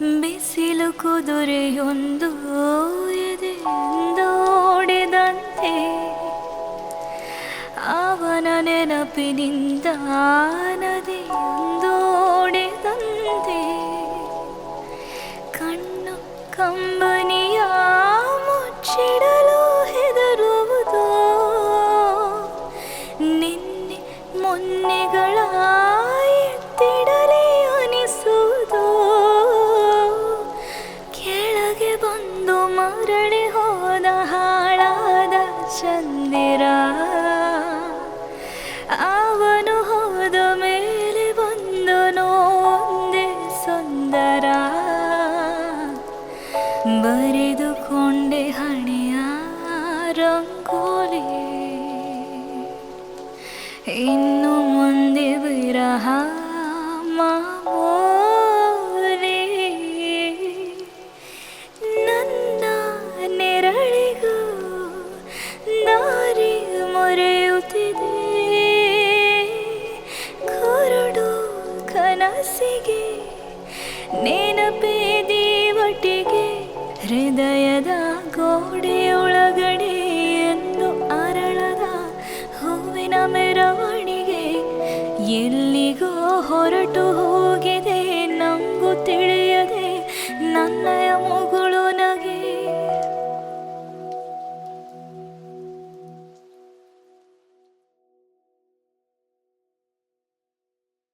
ಬಿಸಿಲು ಕುದುರೆಯೊಂದು ಎದೆಯೊಂದೋಡಿದಂತೆ ಅವನ ನೆನಪಿನಿಂದ ನದಿಯೊಂದೋಡಿದಂತೆ ಕಣ್ಣು ಕಂಬನಿಯ ಮುಚ್ಚಿಡಲು ಹೆದರುವುದೋ ನಿನ್ನೆ ಮೊನ್ನೆಗಳ ಎತ್ತಿಡಲಿ ಅನಿಸುವುದೋ ಕೆಳಗೆ ಬಂದು ಮರಳಿ ಹೋದ ಹಾಳಾದ ಚಂದಿರ ಅವನು ಹೋದ ಮೇಲೆ ಬಂದು ನೋಂದೆ ಸುಂದರ ಬರೆದುಕೊಂಡೆ ಹಣೆಯ ರಂಗೋಲಿ ಇನ್ನು ಮುಂದೆ ವಿರಹ ಮಾಮೂಲಿ ನನ್ನ ನೆರಳಿಗೂ ದಾರಿ ಮೊರೆಯುತ್ತಿದೆ ಕುರುಡು ಕನಸಿಗೆ ನೆನಪೇ ದೀವಟಿಗೆ ಹೃದಯದ ಗೋಡೆಯೊಳಗಡೆ ಎಂದು ಅರಳದ ಹೂವಿನ ಮೆರವಣಿಗೆ ಎಲ್ಲಿಗೋ ಹೊರಟು ಹೋಗಿದೆ ನಂಗೂ ತಿಳಿಯದೆ ನನ್ನ